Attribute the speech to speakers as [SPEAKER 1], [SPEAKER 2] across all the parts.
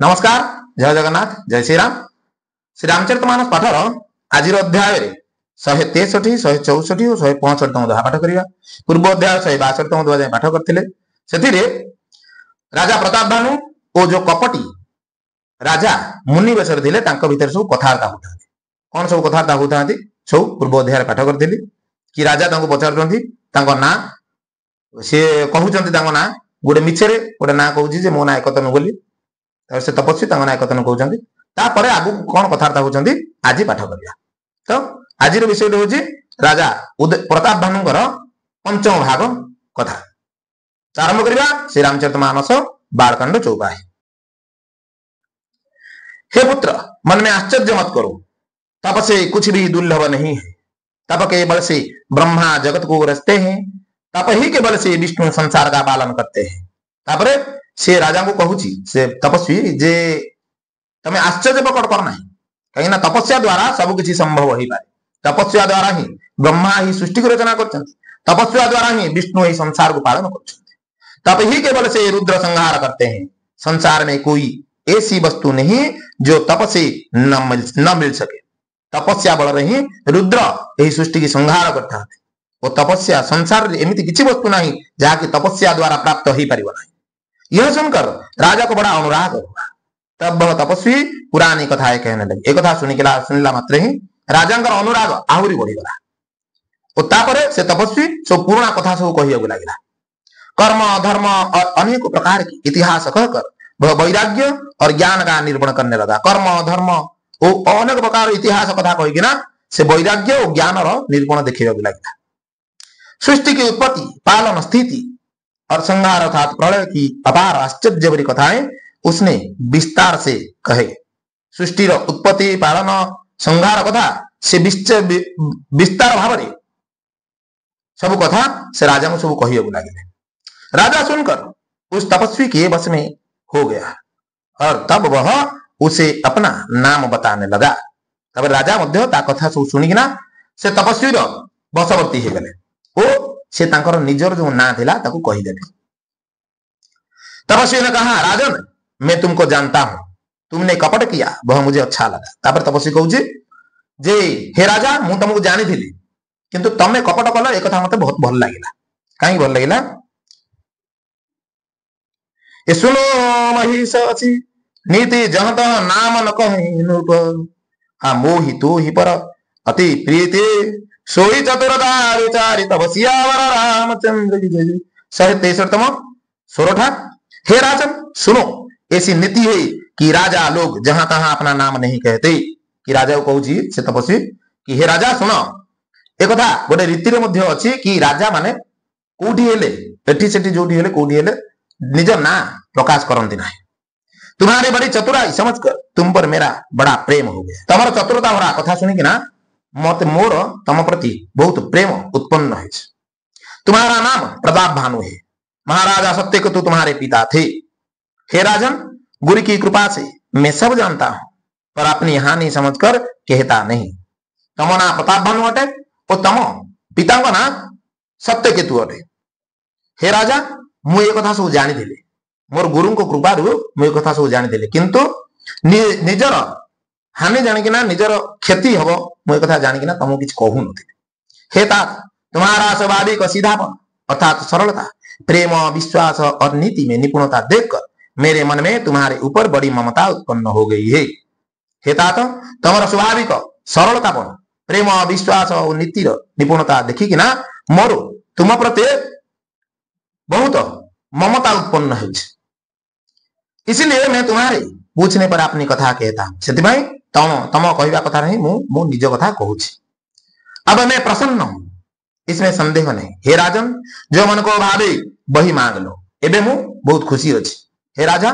[SPEAKER 1] नमस्कार जय जगन्नाथ जय श्री रामचरितमानस पाठर आज अध्याय 163 164 और 165 तम पाठ करवा पूर्व अध्याय 162 तम जाए पाठ करते राजा प्रताप भानु और जो कपटी राजा मुनि बेश थे भीतर सब कथबार्ता होता कौन सब कथबार्ता होता सब पूर्व अध्याय पाठ करी कि राजा पचार ना सी कहते ना गोटे मिछे गोटे ना कहूँ मो ना एकतन बोली से तपस्वी ना एकतन कहते आगु कौन कथबार्ता होती आज पाठ करवा तो आज विषय हूँ राजा प्रताप भानुकर पंचम भाग कथा आरंभ करवा श्री रामचरितमानस बालकांड चौपाई। हे पुत्र मन में आश्चर्य मत करो, तप से कुछ भी दुर्लभ नहीं है। तप के बल से ब्रह्मा जगत को रचते हैं, तप ही के बल से विष्णु संसार का पालन करते हैं। तापरे से राजा को कहूँ से तपस्वी जे तमें आश्चर्य प्रकट करना है कहीं तपस्या द्वारा सब किसी संभव हो पाए। तपस्या द्वारा ही ब्रह्मा ही सृष्टि को रचना कर, तपस्या द्वारा ही विष्णु ही संसार को पालन कर, तप ही के बल से रुद्र संहार करते हैं। संसार में कोई ऐसी वस्तु नहीं जो तप से न मिल सके। तपस्या बल रही रुद्र यही सृष्टि की संहार करता है। वो तपस्या संसार एमती किसी वस्तु नहीं जहाँकि तपस्या द्वारा प्राप्त हो पार ना। यह सुनकर राजा को बड़ा अनुराग हुआ। तब वह तपस्वी पुरानी कथाएं कहने लगे। एक कथा सुनिला मात्र ही राजा अनुराग आहरी बढ़ीगला और तापरे से तपस्वी सब पुराना कथा सब कह लगे। कर्म धर्म और अनेक प्रकार की इतिहास कहकर वह वैराग्य और ज्ञान का निरूपण करने लगा। कर्म धर्म और अनेक प्रकार इतिहास कथा कहीकिना से वैराग्य और ज्ञान निरूपण देखा लगा। सृष्टि की उत्पत्ति पालन स्थिति और संहार अर्थात प्रलय की अपार आश्चर्य भरी कथाएं उसने विस्तार से कहे। सृष्टि उत्पत्ति पालन संहार कथा से विस्तार भाव सब कथा से राजा को सब कही लगे। राजा सुनकर उस तपस्वी के बस में हो गया और तब वह उसे अपना नाम बताने लगा। तब राजा मध्य ता कथा सब सुनिकिना से तपस्वी बसवर्ती हो गले ओ से तांकर निजर जो ना थिला ताकू कहीदेले। तपस्वी ने कहा, राजन मैं तुमको जानता हूं, तुमने कपट किया वह मुझे अच्छा लगा। तापर तपस्वी कहूँ जे हे राजा मु तुमको जानी थी किंतु तमे कपट कल एक कथा मते बहुत भल लागिला। कहीं भल लागिला ए सुनो महिष अछि नीति जहत नाम न कहूं हाँ मोहि तो ही पर अति प्रीति सोई चतुरता विचारी तपस्या वर रामचंद्र की जय। 163 सोरठा। हे राजन सुनो, ऐसी नीति है कि राजा लोग जहां तहां अपना नाम नहीं कहते। कि राजा को कहूँ से तपस्वी कि हे राजा सुनो, एक कथा गोटे रीति मध्य अच्छी कि राजा माने कोठी हेले एठी सेठी जोठी हेले कोठी हेले निज ना प्रकाश करती ना। तुम्हारी बड़ी चतुराई समझकर तुम पर मेरा बड़ा प्रेम हो गया। तमर चतुरता भरा कथा सुनिकी ना मत मोर तम प्रति बहुत प्रेम उत्पन्न है। तुम्हारा नाम प्रताप भानु है, महाराजा सत्यकेतु तुम्हारे पिता थे। हे राजन गुरु की कृपा से मैं सब जानता हूं पर अपनी हानि समझकर कहता नहीं। तमो ना प्रताप भानु अटे और तम पिता का ना सत्यकेतु अटे। हे राजा मु ये कथा सब जानी थी, मोर गुरु को कृपा मुझे कथा सब जानी थी किंतु निजर हानि जानिकिना निजर क्षति हम मुझे कथा जानिकिना तुमको किसी कहू नी। हे तात तुम्हारा स्वाभाविक सीधापन अर्थात सरलता प्रेम विश्वास और नीति में निपुणता देखकर मेरे मन में तुम्हारे ऊपर बड़ी ममता उत्पन्न हो गई है। हे तात तुम्हारा स्वाभाविक सरलतापन प्रेम विश्वास और नीति निपुणता देखिकिना मोर तुम प्रति बहुत ममता उत्पन्न है। इसलिए मैं तुम्हारे पूछने पर अपनी कथा कहता हूं। से तम कहवा कथा नहीं मु निज कथा कहूँ। अब मैं प्रसन्न हूं, इसमें संदेह नहीं। हे राजन जो मन को भावे वही मांग लो, एबे मु बहुत खुशी अच्छी। हे राजा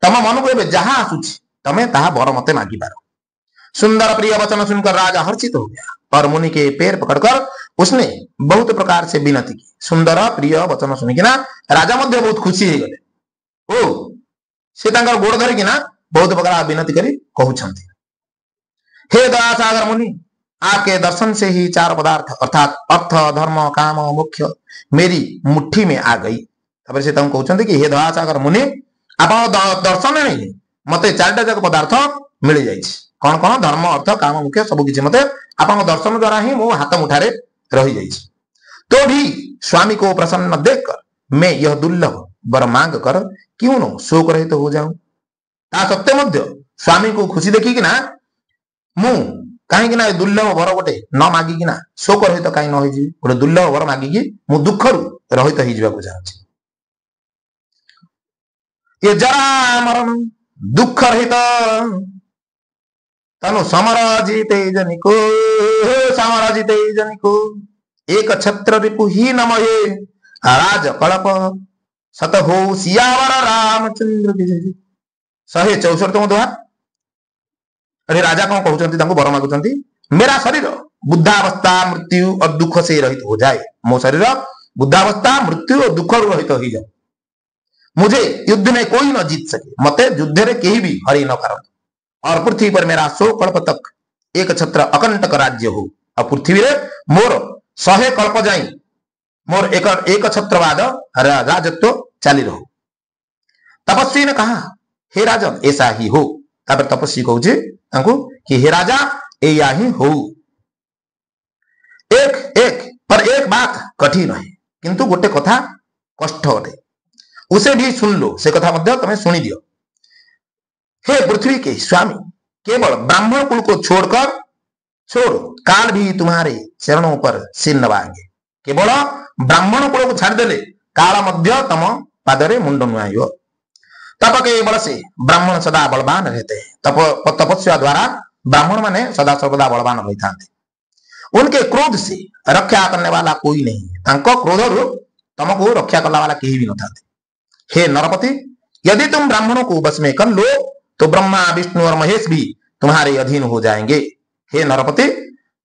[SPEAKER 1] तम मन को एबे जहां आसुची तमे ताहा बर मते मागी पारो। सुंदर प्रिय वचन सुनकर राजा हर्षित हो गया और मुनि के पैर पकड़कर उसने बहुत प्रकार से विनती की। सुंदर प्रिय वचन सुनिकिना राजा मध्य बहुत खुशी हो गले ओ से गोड़ धरिकिना बहुत प्रकार विनती करी कहउछंती। हे दयासागर मुनि आपके दर्शन से ही चार पदार्थ अर्थात अर्थ धर्म काम मोक्ष मेरी मुट्ठी में आ गई। तब से कहते कि हे दयासागर मुनि आप दर्शन नहीं मते चारटा जाक पदार्थ मिल जाए। कौन कौन? धर्म, अर्थ, काम, मुख्य सब किसी मते आपन दर्शन द्वारा ही मो हाथ मुठारे रही जाए। तो भी स्वामी को प्रसन्न देखकर मैं यह दुर्लभ वर मांग कर क्यों न शोक रहित हो जाऊं। ता सत्य मध्य स्वामी को खुशी देखी कि ना मु कहीं ना दुर्लभ वर गोटे न मागिकी ना शोक रहित कहीं न हो गोटे दुर्लभ वर मागिकी मु दुख रहित हो चाहूँ। ये जरा मरण दुख रहित तनु समर जीते जनिको, समर जीते जनिको एक छत्र रिपु ही नमये राज कल्प सत हो सियावर रामचंद्र की जय। 164 दोहा। अरे राजा कौन कहते वर मागुंट, मेरा शरीर बुद्धावस्था मृत्यु और दुख से रहित हो जाए। मो शरीर बुद्धावस्था मृत्यु और दुख रहित हो जाए। मुझे युद्ध में कोई न जीत सके, मते युद्ध रे केही भी हरि न पारन। और पृथ्वी पर मेरा 100 कल्प तक एक छत्र अकंटक राज्य हो। और पृथ्वी रे मोर 100 कल्प जाई मोर एक छत्रवाद राजत्व चाली रहो। तपस्वी ने कहा, हे राजन ऐसा ही हो। तापर तपस्वी कहूँ कि हे राजा या ही हो। पर एक बात कठिन है, किंतु गोटे कथा कष्ट अटे, उसे भी सुन लो। से कथा मध्य तुम्हें सुनी दियो। हे पृथ्वी के स्वामी, केवल ब्राह्मण कुल को छोड़ काल भी तुम्हारे चरणों पर सिर नवाएंगे। केवल ब्राह्मण कुल को छाड़देले काल मध्य तम पादरे मुंड नुआइयो। तप के बल से ब्राह्मण सदा बलवान रहते हैं। तपस्या द्वारा ब्राह्मण माने सदा सर्वदा बलवान रहते हैं। उनके क्रोध से रक्षा करने वाला कोई नहीं है। तांको क्रोध तमको रक्षा करने वाला केही भी न था। हे नरपति, यदि तुम ब्राह्मणों को बस में कर लो तो ब्रह्मा विष्णु और महेश भी तुम्हारे अधीन हो जाएंगे। हे नरपति,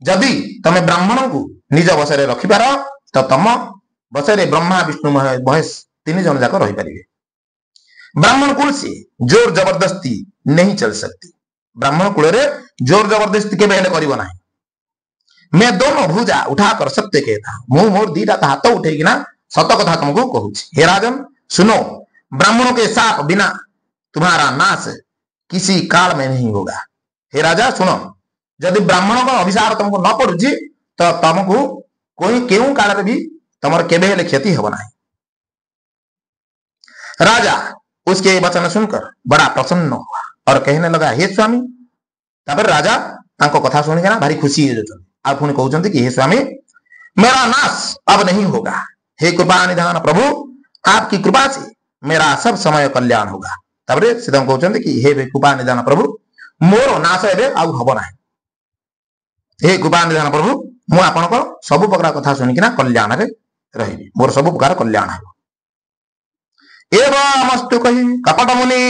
[SPEAKER 1] यदि तुम्हें ब्राह्मणों को निज बसरे रखिपार तो तम बसरे ब्रह्मा विष्णु महेश 3 जन जाक रही पारे। ब्राह्मण कुल से जोर जबरदस्ती नहीं चल सकती। ब्राह्मण कुल रे जोर जबरदस्ती के बेले करिवो नाही। मैं दोनों भुजा उठाकर सत्य कहता हूं। मु मोर दीटा हाथ उठेगी ना सत कथा तुमको कहूँ। हे राजन सुनो, ब्राह्मणों के साप बिना तुम्हारा नाश किसी काल में नहीं होगा। हे राजा सुनो, यदि ब्राह्मणों का अभिशाप तुमको न पड़ुची तो तुमको कोई केउ काल में भी तुमर केबे हेले क्षति हो नहीं। राजा उसके वचन सुनकर बड़ा प्रसन्न हुआ और कहने लगा, हे स्वामी। तापर राजा तांको कथा सुनिके ना भारी खुशी हो जाते। आप पुणी कहते कि हे स्वामी, मेरा नाश अब नहीं होगा। हे कृपा निधान प्रभु, आपकी कृपा से मेरा सब समय कल्याण होगा। तापर सीधा कहते कि हे कृपा निधान प्रभु, मोर नाश एबे आउ हबो नाही। हे कृपा निधान प्रभु, मु आपनको सब प्रकार कथा सुनिके ना कल्याण रे रहिबी। मोर सब प्रकार कल्याण हो। एवमस्तु कहि कपट मुनि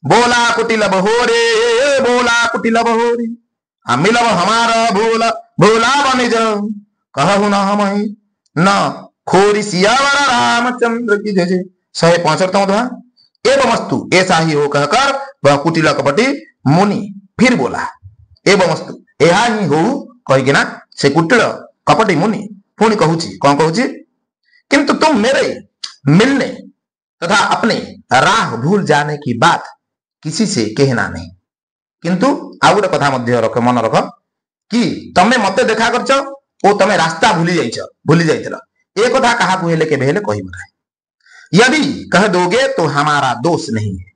[SPEAKER 1] बोला कुटिल बहोरे, बोला कुटिल बहोरे मिलब हमारा भोला भोला बनिज कहु न हमहि न खोरी सियावर रामचंद्र की जय जय। 165 दोहा। एवमस्तु ऐसा ही हो कहकर वह कुटिल कपटी मुनि फिर बोला, एवमस्तु यह ही हो कही ना से कुटिल कपटी मुनि पुणी कहूची। कौन कहूची? किंतु तुम मेरे मिलने तथा अपने राह भूल जाने की बात किसी से कहना नहीं। किंतु आउ गोटे कथा मध्य रख, मन रख कि तमे मते देखा करछ ओ तमे रास्ता भूली जाइछल। ए कथा कहा को हेले केबे हेले कहिबो नाही। यदि कह दोगे तो हमारा दोष नहीं है।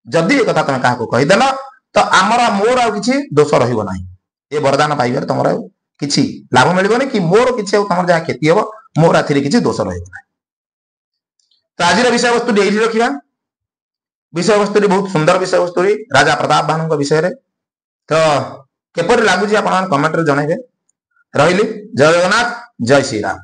[SPEAKER 1] जदि ए कथा तमे कहा को कहि देला तो हमरा मोर आ किछि दोष रहिबो नाही। ए वरदान पाइबार तमरा किछि लाभ मिलिबोनी कि मोर किछि तमर जा खेती हबो, मोर आथिरे किछि दोष रहिबो नाही। तो आज विषय वस्तु एठी रखिबा। विषय वस्तु बहुत सुंदर विषय वस्तु राजा प्रताप भानु विषय रे। तो केपर लागुची आपण कमेंट रे जणाइबे। रहिली। जय जगन्नाथ, जय श्री राम।